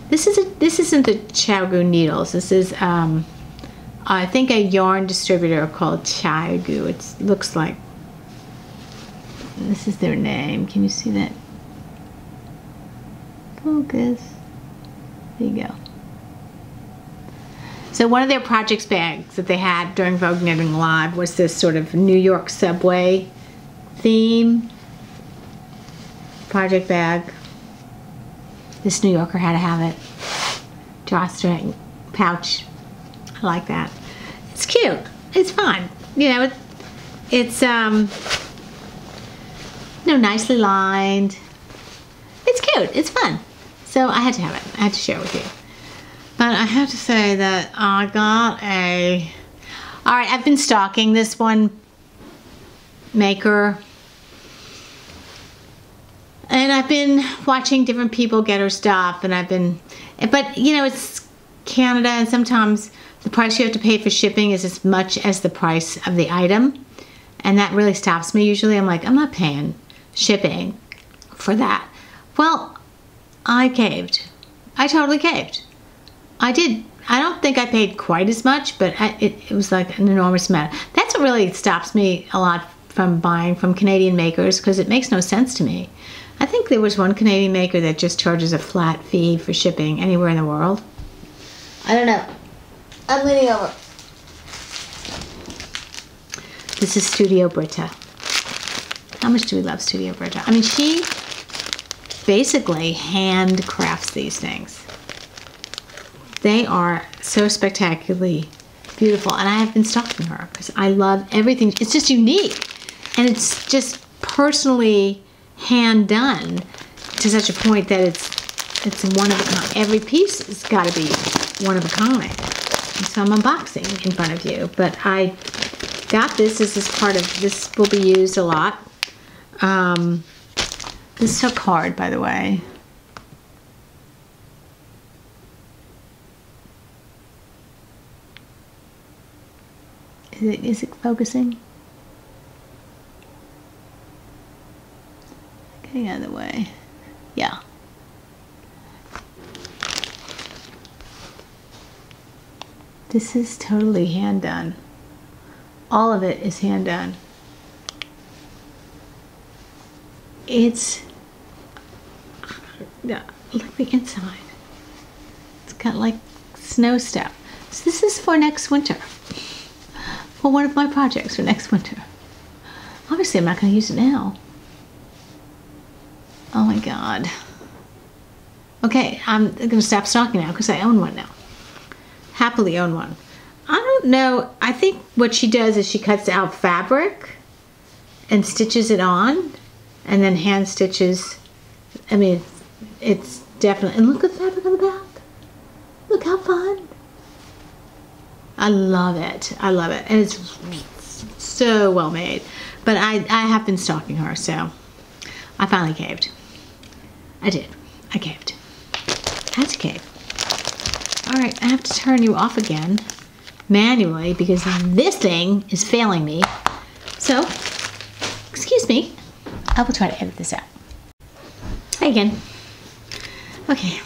This isn't the Chaogu needles. This is I think a yarn distributor called Chaogu. It looks like this is their name. Can you see that? Focus. There you go. So one of their projects bags that they had during Vogue Knitting Live was this sort of New York subway theme project bag. This New Yorker had to have it. Drawstring pouch. I like that. It's cute. It's fun. You know, It's nicely lined. It's cute. It's fun. So I had to have it. I had to share it with you. But I have to say that I got a... Alright, I've been stalking this one maker. And I've been watching different people get her stuff. And I've been... But, you know, it's Canada. And sometimes the price you have to pay for shipping is as much as the price of the item. And that really stops me usually. I'm like, I'm not paying shipping for that. Well, I caved. I totally caved. I did. I don't think I paid quite as much, but it was like an enormous amount. That's what really stops me a lot from buying from Canadian makers, because it makes no sense to me. I think there was one Canadian maker that just charges a flat fee for shipping anywhere in the world. I don't know. I'm leaning over. This is Studio Britta. How much do we love Studio Britta? I mean, she basically handcrafts these things. They are so spectacularly beautiful, and I have been stalking her because I love everything. It's just unique, and it's just personally hand done to such a point that it's one of a kind. Every piece has got to be one of a kind. And so I'm unboxing in front of you, but I got this. This is part of, this will be used a lot. This is her card, by the way. Is it focusing? Getting out of the way. Yeah. This is totally hand done. All of it is hand done. It's, yeah, look the inside. It's got like snow stuff. So this is for next winter. For one of my projects for next winter. Obviously I'm not going to use it now. Oh my god. Okay, I'm going to stop stalking now because I own one now. Happily own one. I don't know. I think what she does is she cuts out fabric and stitches it on, and then hand stitches. I mean, it's definitely, and look at the fabric on the back. Look how fun. I love it. I love it. And it's so well made. But I have been stalking her, so I finally caved. I did. I caved. I had to cave. Alright, I have to turn you off again manually because this thing is failing me. So, excuse me. I will try to edit this out. Hi again. Okay.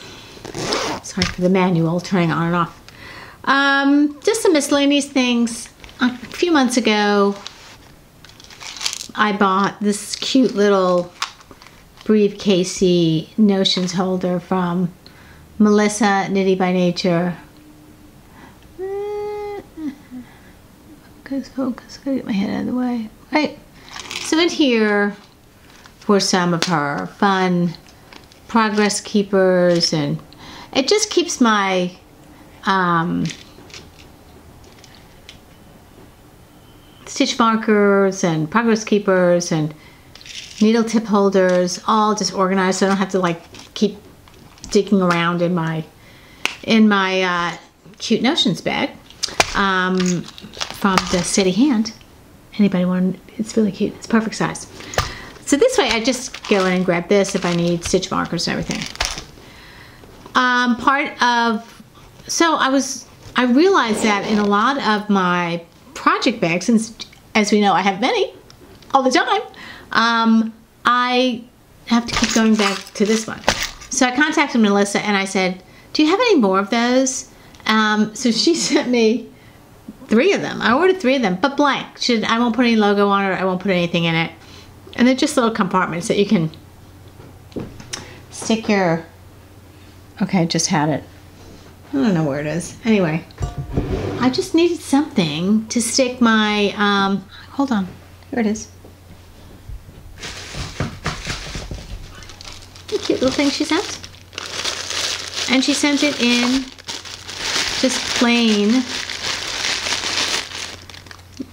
Sorry for the manual turning on and off. Just some miscellaneous things. A few months ago, I bought this cute little briefcasey notions holder from Melissa, Knitty by Nature. Focus, gotta get my head out of the way. Right. So in here were some of her fun progress keepers, and it just keeps my stitch markers and progress keepers and needle tip holders all just organized, so I don't have to like keep digging around in my cute notions bag from the Steady Hand. Anybody want? It's really cute. It's perfect size. So this way, I just go in and grab this if I need stitch markers and everything. I realized that in a lot of my project bags, since as we know I have many all the time, I have to keep going back to this one. So I contacted Melissa and I said, do you have any more of those? So she sent me 3 of them. I ordered 3 of them, but blank. I won't put any logo on it. I won't put anything in it. And they're just little compartments that you can stick your... Okay, I just had it. I don't know where it is. Anyway, I just needed something to stick my... hold on. Here it is. The cute little thing she sent. And she sent it in just plain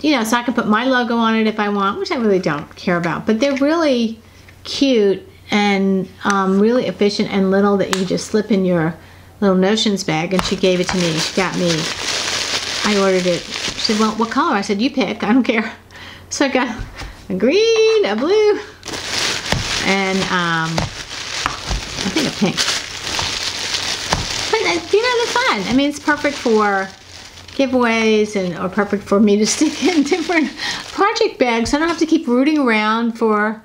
you know, so I can put my logo on it if I want, which I really don't care about. But they're really cute and really efficient and little, that you just slip in your little notions bag. And she gave it to me. She got me. I ordered it. She said, well, what color? I said, you pick. I don't care. So I got a green, a blue, and I think a pink. But you know, they're fun. I mean, it's perfect for giveaways or perfect for me to stick in different project bags. So I don't have to keep rooting around for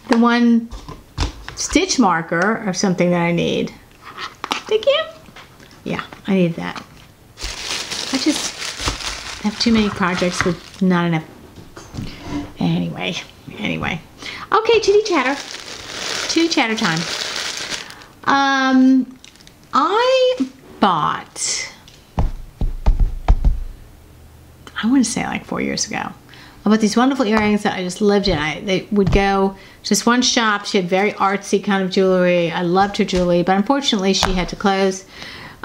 the one stitch marker or something that I need. Thank you. Yeah, I need that. I just have too many projects with not enough. Anyway. Okay, chitty chatter. Chitty chatter time. I bought, I want to say like 4 years ago, I bought these wonderful earrings that I just lived in. They would go just one shop. She had very artsy kind of jewelry. I loved her jewelry, but unfortunately she had to close.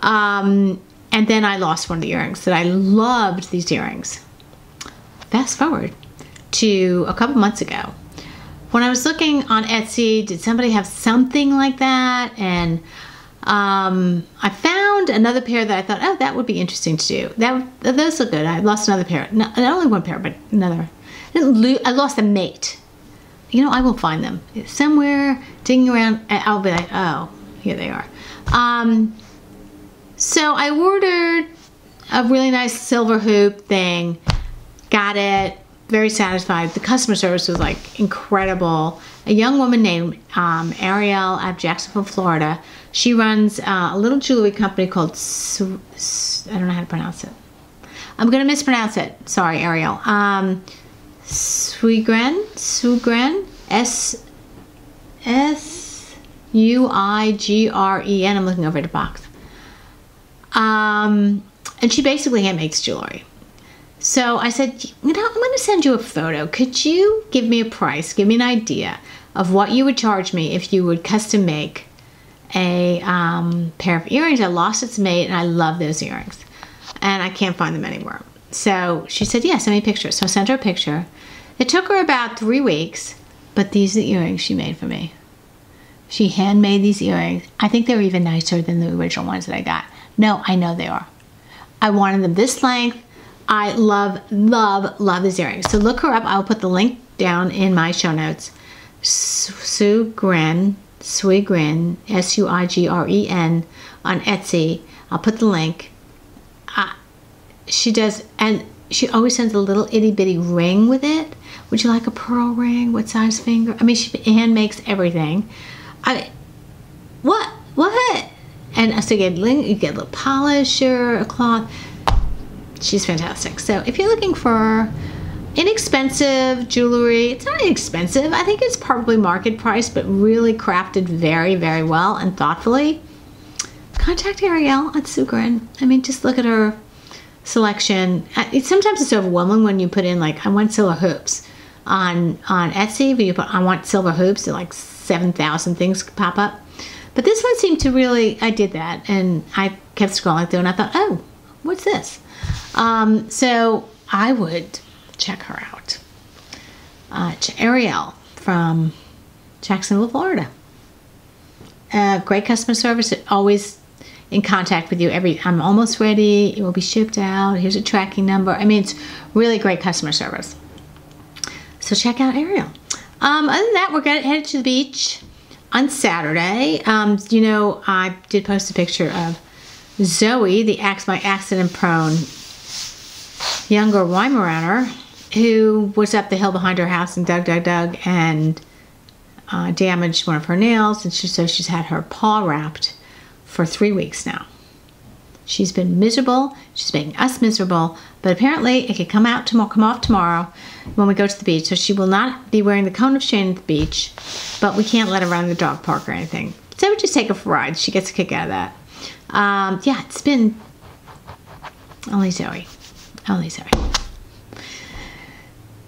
And then I lost one of the earrings that I loved. These earrings. Fast forward to a couple months ago, when I was looking on Etsy, did somebody have something like that? And I found another pair that I thought, oh, that would be interesting to do. Those look good. I lost another pair. Not only one pair, but another. I lost a mate. You know, I will find them. Somewhere digging around, I'll be like, oh, here they are. So I ordered a really nice silver hoop thing. Got it. Very satisfied. The customer service was like incredible. A young woman named Ariel out of Jacksonville, Florida. She runs a little jewelry company called, I don't know how to pronounce it. I'm going to mispronounce it. Sorry, Ariel. Suigren, S-U-I-G-R-E-N. I'm looking over at the box. And she basically hand makes jewelry. So I said, you know, I'm going to send you a photo. Could you give me a price, give me an idea of what you would charge me if you would custom make a pair of earrings? I lost its mate, and I love those earrings, and I can't find them anywhere. So she said, yeah, send me pictures. So I sent her a picture. It took her about 3 weeks, but these are the earrings she made for me. She handmade these earrings. I think they were even nicer than the original ones that I got. No, I know they are. I wanted them this length. I love these earrings. So look her up. I'll put the link down in my show notes. Suigren, S-U-I-G-R-E-N on Etsy. I'll put the link. She does, and she always sends a little itty bitty ring with it. Would you like a pearl ring? What size finger? I mean, she hand makes everything. What? And so you get a little polisher, a cloth. She's fantastic. So if you're looking for inexpensive jewelry, it's not inexpensive. I think it's probably market price, but really crafted very, very well and thoughtfully. Contact Ariel at Suigren. I mean, just look at her selection. Sometimes it's overwhelming when you put in like, I want silver hoops on Etsy, but you put, I want silver hoops, and like 7,000 things pop up. But this one seemed to really, I did that, and I kept scrolling through, and I thought, oh, what's this? So I would check her out. Ariel from Jacksonville, Florida. Great customer service. Always in contact with you. I'm almost ready. It will be shipped out. Here's a tracking number. I mean, it's really great customer service. So check out Ariel. Other than that, we're headed to the beach on Saturday. You know, I did post a picture of Zoe, my accident-prone younger Weimaraner, who was up the hill behind her house and dug, and damaged one of her nails, and so she's had her paw wrapped for 3 weeks now. She's been miserable. She's making us miserable, but apparently it could come off tomorrow when we go to the beach. So she will not be wearing the cone of shame at the beach, but we can't let her run the dog park or anything. So we just take her for rides. She gets a kick out of that. Yeah, it's been only Zoe.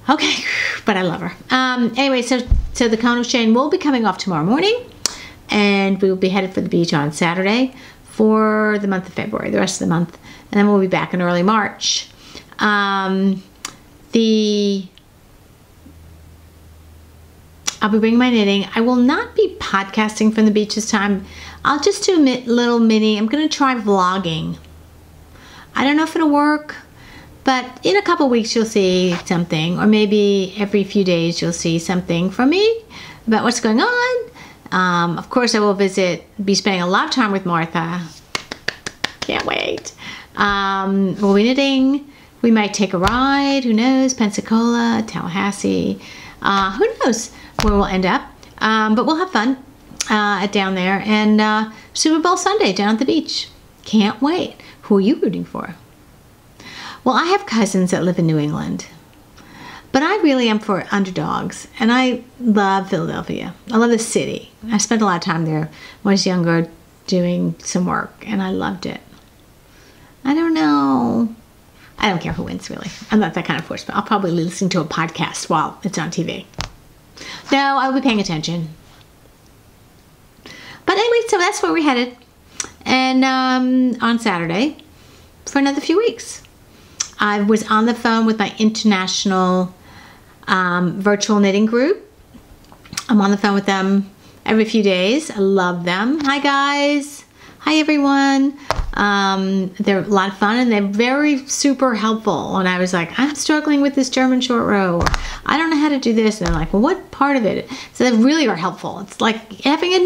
Okay, but I love her. Anyway, so the cone of shame will be coming off tomorrow morning, and we will be headed for the beach on Saturday for the month of February, the rest of the month, and then we'll be back in early March. I'll be bringing my knitting. I will not be podcasting from the beach this time. I'll just do a little mini. I'm going to try vlogging. I don't know if it'll work, but in a couple weeks you'll see something, or maybe every few days you'll see something from me about what's going on. Of course, I will be spending a lot of time with Martha. Can't wait. We'll be knitting. We might take a ride. Who knows? Pensacola, Tallahassee. Who knows where we'll end up? But we'll have fun down there. And Super Bowl Sunday down at the beach. Can't wait. Who are you rooting for? Well, I have cousins that live in New England. But I really am for underdogs. And I love Philadelphia. I love the city. I spent a lot of time there when I was younger doing some work. And I loved it. I don't know. I don't care who wins, really. I'm not that kind of person. I'll probably be listening to a podcast while it's on TV. No, I'll be paying attention. But anyway, so that's where we're headed. And on Saturday, for another few weeks. I was on the phone with my international virtual knitting group. I'm on the phone with them every few days. I love them. Hi, guys. Hi, everyone. They're a lot of fun, and they're very super helpful. And I was like, I'm struggling with this German short row. Or, I don't know how to do this. And they're like, well, what part of it? So they really are helpful. It's like having a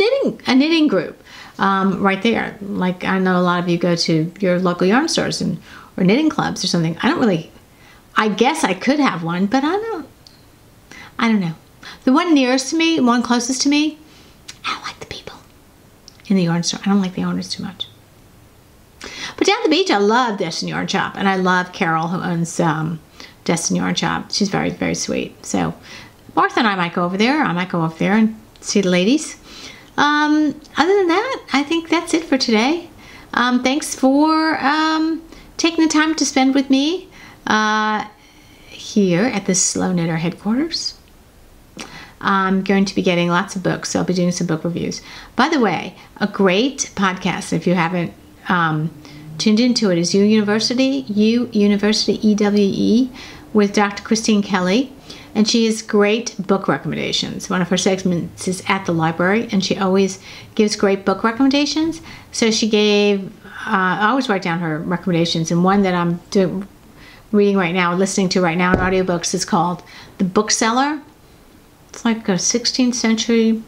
knitting group right there. Like, I know a lot of you go to your local yarn stores or knitting clubs or something. I guess I could have one, but I don't know. The one nearest to me, one closest to me, I don't like the people in the yarn store. I don't like the owners too much. But down at the beach, I love Destiny Yarn Shop, and I love Carol, who owns Destiny Yarn Shop. She's very, very sweet. So Martha and I might go over there. I might go over there and see the ladies. Other than that, I think that's it for today. Thanks for taking the time to spend with me here at the Slow Knitter headquarters. I'm going to be getting lots of books, so I'll be doing some book reviews. By the way, a great podcast, if you haven't tuned into it, is U University, EWE, with Dr. Christine Kelly. And she has great book recommendations. One of her segments is at the library, and she always gives great book recommendations. So she gave, I always write down her recommendations, and one that I'm reading right now, listening to right now in audiobooks, is called The Bookseller. It's like a 16th century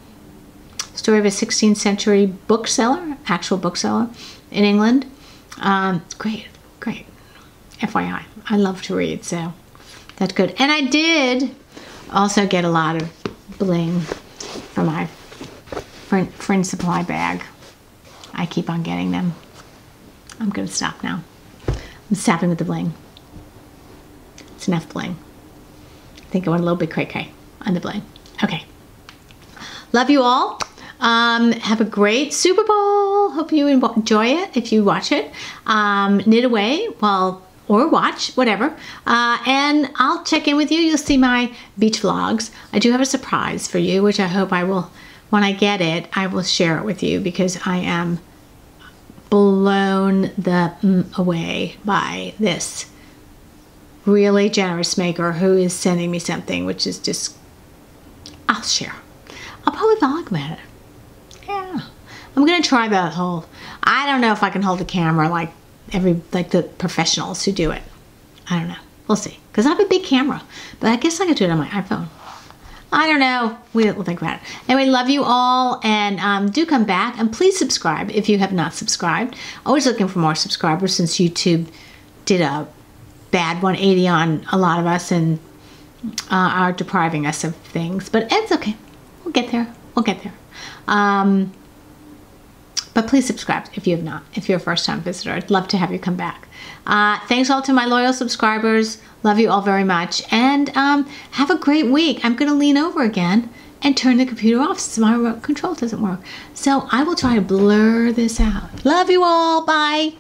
story of a 16th century bookseller, actual bookseller in England. Great. FYI, I love to read, so that's good. And I did also get a lot of bling from my friend supply bag. I keep on getting them. I'm going to stop now. I'm stopping with the bling. It's enough bling. I think I want a little bit cray-cray on the bling. Okay. Love you all. Have a great Super Bowl. Hope you enjoy it if you watch it. Knit away or watch, whatever. And I'll check in with you. You'll see my beach vlogs. I do have a surprise for you, which I hope I will, when I get it, I will share it with you, because I am blown away by this really generous maker who is sending me something, which is just, I'll share. I'll probably vlog about it. Yeah. I'm going to try that whole, I don't know if I can hold the camera like the professionals who do it. I don't know. We'll see. Because I have a big camera. But I guess I could do it on my iPhone. I don't know. We'll think about it. Anyway, love you all. And do come back. And please subscribe if you have not subscribed. Always looking for more subscribers, since YouTube did a bad 180 on a lot of us and are depriving us of things. But it's okay. We'll get there. We'll get there. But please subscribe if you have not. If you're a first-time visitor, I'd love to have you come back. Thanks all to my loyal subscribers. Love you all very much. And have a great week. I'm going to lean over again and turn the computer off since my remote control doesn't work. So I will try to blur this out. Love you all. Bye.